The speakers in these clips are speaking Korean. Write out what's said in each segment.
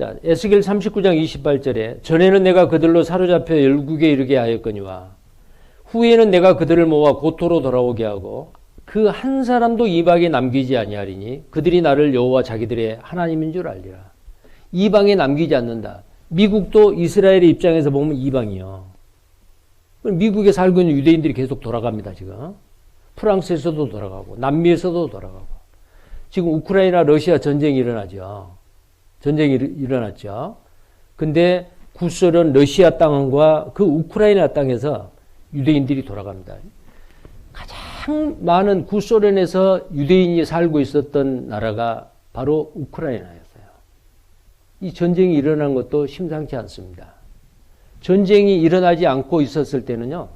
자, 에스겔 39장 28절에 전에는 내가 그들로 사로잡혀 열국에 이르게 하였거니와 후에는 내가 그들을 모아 고토로 돌아오게 하고 그 한 사람도 이방에 남기지 아니하리니 그들이 나를 여호와 자기들의 하나님인 줄 알리라. 이방에 남기지 않는다. 미국도 이스라엘의 입장에서 보면 이방이요. 미국에 살고 있는 유대인들이 계속 돌아갑니다. 지금 프랑스에서도 돌아가고 남미에서도 돌아가고 지금 우크라이나 러시아 전쟁이 일어나죠. 전쟁이 일어났죠. 근데 구소련 러시아 땅과 그 우크라이나 땅에서 유대인들이 돌아갑니다. 가장 많은 구소련에서 유대인이 살고 있었던 나라가 바로 우크라이나였어요. 이 전쟁이 일어난 것도 심상치 않습니다. 전쟁이 일어나지 않고 있었을 때는요,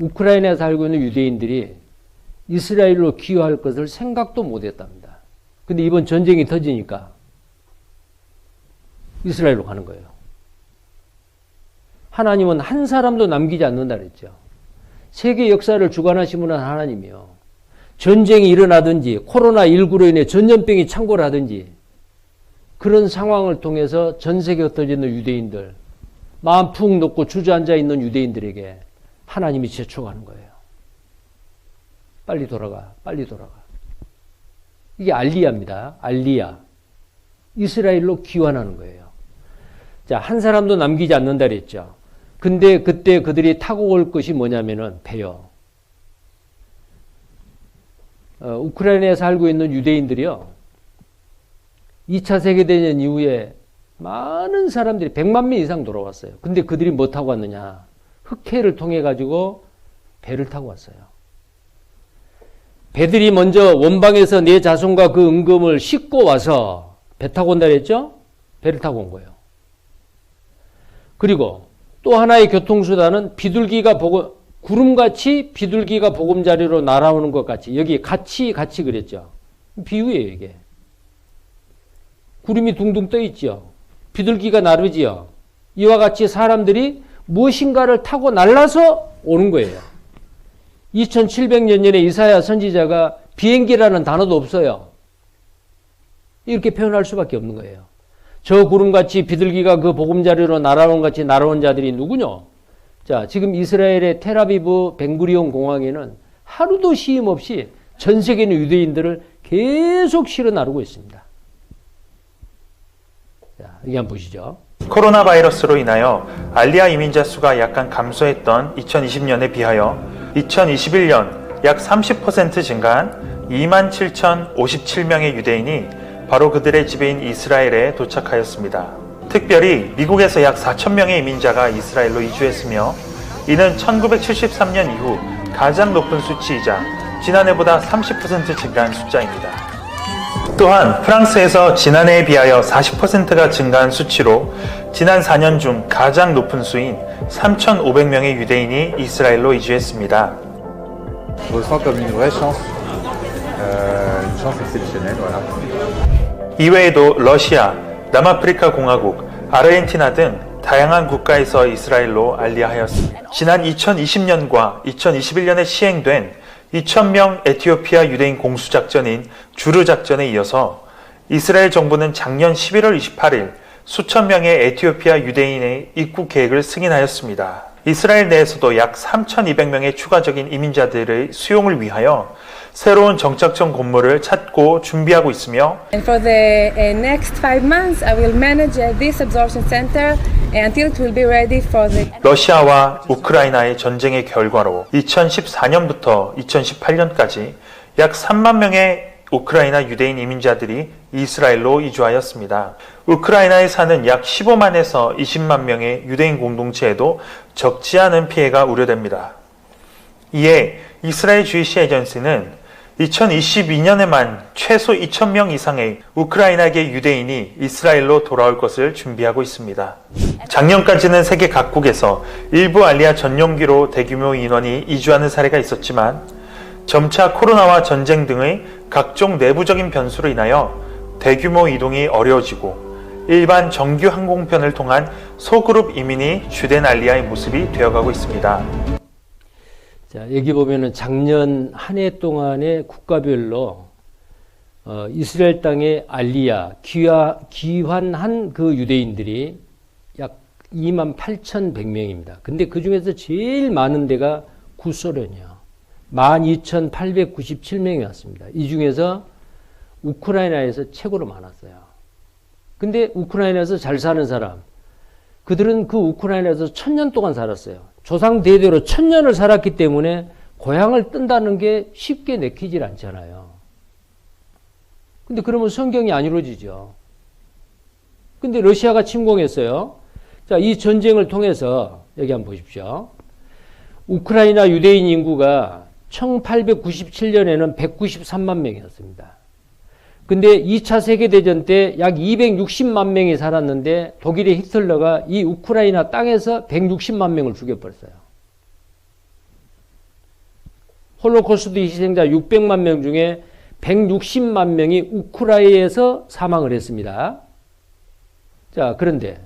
우크라이나에 살고 있는 유대인들이 이스라엘로 귀화할 것을 생각도 못 했답니다. 근데 이번 전쟁이 터지니까 이스라엘로 가는 거예요. 하나님은 한 사람도 남기지 않는다 그랬죠. 세계 역사를 주관하신 분은 하나님이요. 전쟁이 일어나든지 코로나19로 인해 전염병이 창궐을 하든지 그런 상황을 통해서 전 세계에 흩어져 있는 유대인들, 마음 푹 놓고 주저앉아 있는 유대인들에게 하나님이 재촉하는 거예요. 빨리 돌아가, 빨리 돌아가. 이게 알리야입니다. 알리야. 이스라엘로 귀환하는 거예요. 자, 한 사람도 남기지 않는다 그랬죠. 근데 그때 그들이 타고 올 것이 뭐냐면은 배요. 우크라이나에 살고 있는 유대인들이요. 2차 세계대전 이후에 많은 사람들이 100만 명 이상 돌아왔어요. 근데 그들이 뭐 타고 왔느냐. 흑해를 통해 가지고 배를 타고 왔어요. 배들이 먼저 원방에서 내 자손과 그 은금을 싣고 와서 배 타고 온다 그랬죠? 배를 타고 온 거예요. 그리고 또 하나의 교통수단은 비둘기가 구름같이 비둘기가 보금자리로 날아오는 것 같이, 여기 같이 그랬죠. 비유예요, 이게. 구름이 둥둥 떠 있죠. 비둘기가 나르지요. 이와 같이 사람들이 무엇인가를 타고 날아서 오는 거예요. 2700년 전에 이사야 선지자가 비행기라는 단어도 없어요. 이렇게 표현할 수밖에 없는 거예요. 저 구름같이 비둘기가 그 보금자리로 날아온 같이 날아온 자들이 누구냐? 자, 지금 이스라엘의 텔아비브 벤구리온 공항에는 하루도 쉼 없이 전 세계 있는 유대인들을 계속 실어 나르고 있습니다. 자, 여기 한번 보시죠. 코로나 바이러스로 인하여 알리아 이민자 수가 약간 감소했던 2020년에 비하여 2021년 약 30% 증가한 27,057명의 유대인이 바로 그들의 지배인 이스라엘에 도착하였습니다. 특별히 미국에서 약 4,000명의 이민자가 이스라엘로 이주했으며 이는 1973년 이후 가장 높은 수치이자 지난해보다 30% 증가한 숫자입니다. 또한 프랑스에서 지난해에 비하여 40%가 증가한 수치로 지난 4년 중 가장 높은 수인 3,500명의 유대인이 이스라엘로 이주했습니다. Je ressens comme une vraie chance, une chance exceptionnelle, voilà. 이외에도 러시아, 남아프리카 공화국, 아르헨티나 등 다양한 국가에서 이스라엘로 알리하였습니다. 지난 2020년과 2021년에 시행된 2,000명 에티오피아 유대인 공수작전인 주르 작전에 이어서 이스라엘 정부는 작년 11월 28일 수천 명의 에티오피아 유대인의 입국 계획을 승인하였습니다. 이스라엘 내에서도 약 3,200명의 추가적인 이민자들의 수용을 위하여 새로운 정착청 건물을 찾고 준비하고 있으며 And for the next 5 months, I will manage this absorption center until it will be ready for the 러시아와 우크라이나의 전쟁의 결과로 2014년부터 2018년까지 약 3만 명의 우크라이나 유대인 이민자들이 이스라엘로 이주하였습니다. 우크라이나에 사는 약 15만에서 20만 명의 유대인 공동체에도 적지 않은 피해가 우려됩니다. 이에 이스라엘 주이시 에이전시는 2022년에만 최소 2,000명 이상의 우크라이나계 유대인이 이스라엘로 돌아올 것을 준비하고 있습니다. 작년까지는 세계 각국에서 일부 알리아 전용기로 대규모 인원이 이주하는 사례가 있었지만 점차 코로나와 전쟁 등의 각종 내부적인 변수로 인하여 대규모 이동이 어려워지고 일반 정규 항공편을 통한 소그룹 이민이 주된 알리아의 모습이 되어가고 있습니다. 자, 여기 보면은 작년 한 해 동안의 국가별로 이스라엘 땅의 알리야, 귀환한 그 유대인들이 약 28,100명입니다. 근데 그 중에서 제일 많은 데가 구소련이요. 12,897명이 왔습니다. 이 중에서 우크라이나에서 최고로 많았어요. 근데 우크라이나에서 잘 사는 사람, 그들은 그 우크라이나에서 1000년 동안 살았어요. 조상 대대로 1000년을 살았기 때문에 고향을 뜬다는 게 쉽게 내키질 않잖아요. 근데 그러면 성경이 안 이루어지죠. 근데 러시아가 침공했어요. 자, 이 전쟁을 통해서 여기 한번 보십시오. 우크라이나 유대인 인구가 1897년에는 193만 명이었습니다. 근데 2차 세계대전 때 약 260만 명이 살았는데 독일의 히틀러가 이 우크라이나 땅에서 160만 명을 죽여버렸어요. 홀로코스트 희생자 600만 명 중에 160만 명이 우크라이나에서 사망을 했습니다. 자, 그런데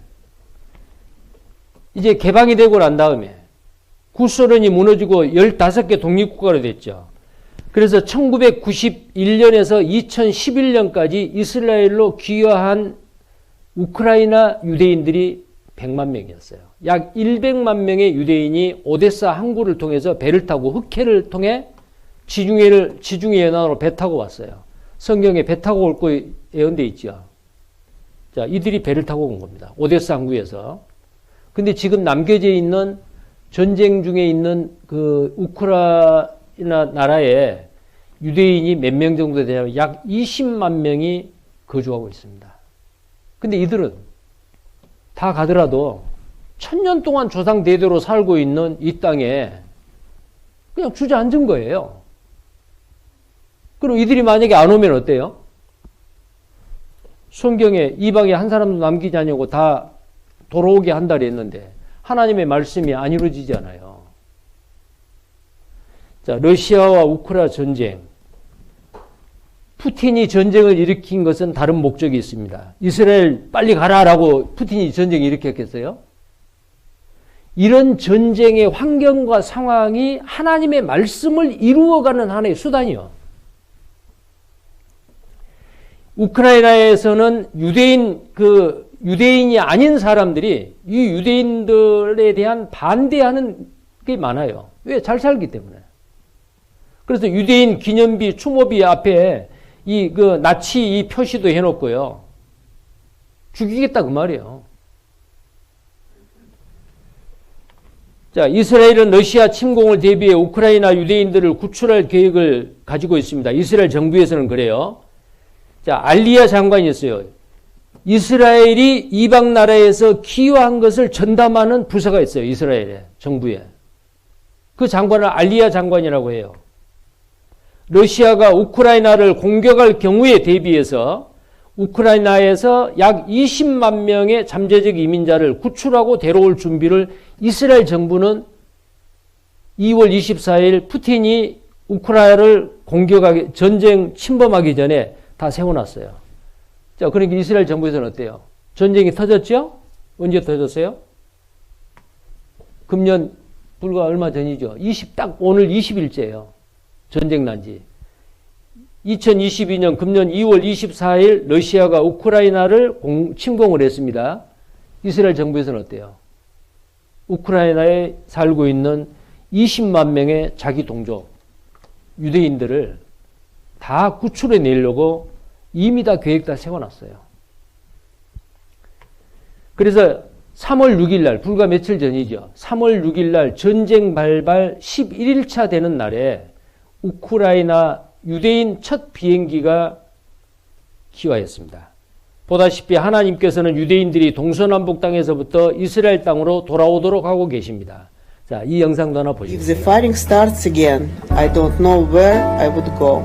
이제 개방이 되고 난 다음에 구소련이 무너지고 15개 독립국가로 됐죠. 그래서 1991년에서 2011년까지 이스라엘로 귀화한 우크라이나 유대인들이 100만 명이었어요. 약 100만 명의 유대인이 오데사 항구를 통해서 배를 타고 흑해를 통해 지중해 연안으로 배 타고 왔어요. 성경에 배 타고 올 거 예언돼 있죠. 자, 이들이 배를 타고 온 겁니다. 오데사 항구에서. 근데 지금 남겨져 있는 전쟁 중에 있는 그 우크라이나 나라에 유대인이 몇 명 정도 되냐면 약 20만 명이 거주하고 있습니다. 근데 이들은 다 가더라도 1000년 동안 조상 대대로 살고 있는 이 땅에 그냥 주저앉은 거예요. 그럼 이들이 만약에 안 오면 어때요? 성경에 이방에 한 사람도 남기지 않냐고 다 돌아오게 한다 그랬는데 하나님의 말씀이 안 이루어지지 않아요. 자, 러시아와 우크라이나 전쟁. 푸틴이 전쟁을 일으킨 것은 다른 목적이 있습니다. 이스라엘 빨리 가라라고 푸틴이 전쟁을 일으켰겠어요? 이런 전쟁의 환경과 상황이 하나님의 말씀을 이루어가는 하나의 수단이요. 우크라이나에서는 유대인이 아닌 사람들이 이 유대인들에 대한 반대하는 게 많아요. 왜? 잘 살기 때문에. 그래서 유대인 기념비, 추모비 앞에 나치 이 표시도 해놓고요. 죽이겠다 그 말이에요. 자, 이스라엘은 러시아 침공을 대비해 우크라이나 유대인들을 구출할 계획을 가지고 있습니다. 이스라엘 정부에서는 그래요. 자, 알리야 장관이었어요. 이스라엘이 이방 나라에서 기여한 것을 전담하는 부서가 있어요. 이스라엘의 정부에. 그 장관을 알리야 장관이라고 해요. 러시아가 우크라이나를 공격할 경우에 대비해서 우크라이나에서 약 20만 명의 잠재적 이민자를 구출하고 데려올 준비를 이스라엘 정부는 2월 24일 푸틴이 우크라이나를 전쟁 침범하기 전에 다 세워놨어요. 자, 그러니까 이스라엘 정부에서는 어때요? 전쟁이 터졌죠? 언제 터졌어요? 금년 불과 얼마 전이죠. 딱 오늘 20일째예요. 전쟁 난지. 2022년 금년 2월 24일 러시아가 우크라이나를 침공을 했습니다. 이스라엘 정부에서는 어때요? 우크라이나에 살고 있는 20만 명의 자기 동족 유대인들을 다 구출해 내려고 이미 다 계획 다 세워놨어요. 그래서 3월 6일 날, 불과 며칠 전이죠. 3월 6일 날 전쟁 발발 11일차 되는 날에 우크라이나 유대인 첫 비행기가 기화했습니다. 보다시피 하나님께서는 유대인들이 동서남북 땅에서부터 이스라엘 땅으로 돌아오도록 하고 계십니다. 자, 이 영상도 하나 보시죠. If the fighting starts again, I don't know where I would go.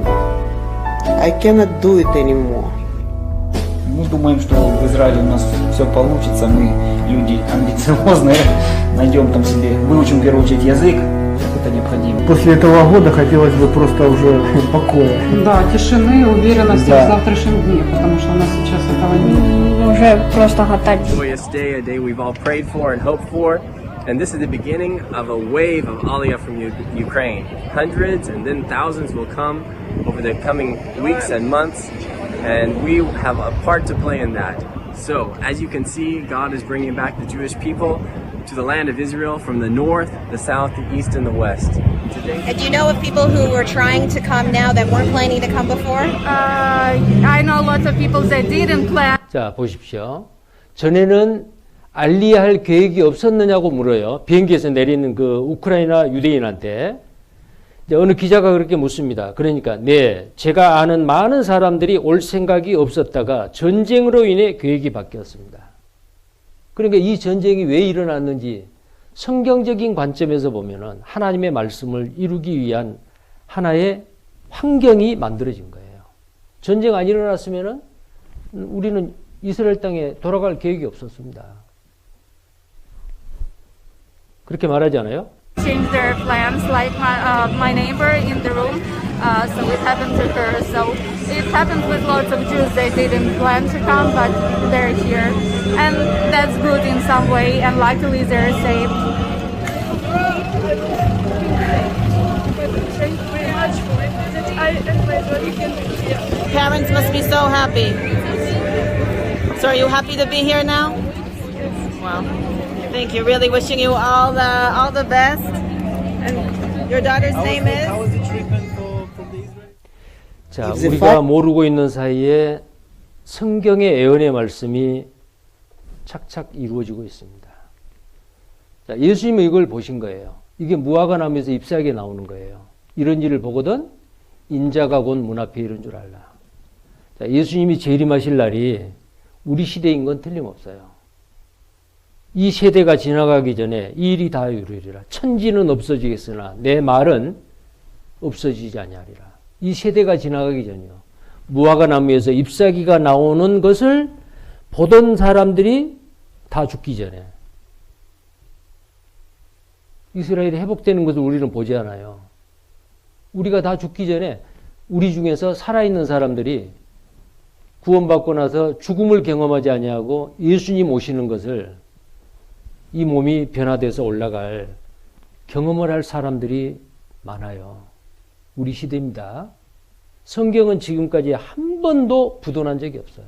I cannot do it anymore. Мы думаем, что в Израиле у нас все получится. Мы люди амбициозные, найдем там себе, выучим в первую очередь язык, это необходимо. После этого года хотелось бы просто уже покоя. Да, тишины, уверенности в завтрашнем дне, потому что у нас сейчас этого нет. Уже просто готовы. Joyous day, a day we've all prayed for and hoped for. And this is the beginning of a wave of Aliyah from Ukraine. Hundreds and then thousands will come over the coming weeks and months. and we have a part to play in that. So, as you can see, God is bringing back the Jewish people to the land of Israel from the north, the south, the east, and the west. Today, And do you know of people who were trying to come now that weren't planning to come before? I know lots of people that didn't plan. 자, 보십시오. 전에는 알리할 계획이 없었느냐고 물어요. 비행기에서 내리는 그 우크라이나 유대인한테. 이제 어느 기자가 그렇게 묻습니다. 그러니까, 네, 제가 아는 많은 사람들이 올 생각이 없었다가 전쟁으로 인해 계획이 바뀌었습니다. 그러니까 이 전쟁이 왜 일어났는지 성경적인 관점에서 보면은 하나님의 말씀을 이루기 위한 하나의 환경이 만들어진 거예요. 전쟁 안 일어났으면은 우리는 이스라엘 땅에 돌아갈 계획이 없었습니다. 그렇게 말하지 않아요? Change their plans, like my neighbor in the room. So it happened to her. So it happens with lots of Jews. They didn't plan to come, but they're here, and that's good in some way. And luckily, they're safe. Parents must be so happy. So are you happy to be here now? Well, thank you. Really wishing you all the best. And your daughter's name is? 자, 우리가 모르고 있는 사이에 성경의 예언의 말씀이 착착 이루어지고 있습니다. 자, 예수님은 이걸 보신 거예요. 이게 무화과나무에서 잎사귀에 나오는 거예요. 이런 일을 보거든 인자가 곧 문 앞에 이른 줄 알라. 자, 예수님이 재림하실 날이 우리 시대인 건 틀림없어요. 이 세대가 지나가기 전에 이 일이 다 이루리라. 천지는 없어지겠으나 내 말은 없어지지 아니하리라. 이 세대가 지나가기 전이요. 무화과 나무에서 잎사귀가 나오는 것을 보던 사람들이 다 죽기 전에 이스라엘이 회복되는 것을 우리는 보지 않아요. 우리가 다 죽기 전에 우리 중에서 살아있는 사람들이 구원받고 나서 죽음을 경험하지 아니하고 예수님 오시는 것을 이 몸이 변화돼서 올라갈 경험을 할 사람들이 많아요. 우리 시대입니다. 성경은 지금까지 한 번도 부도난 적이 없어요.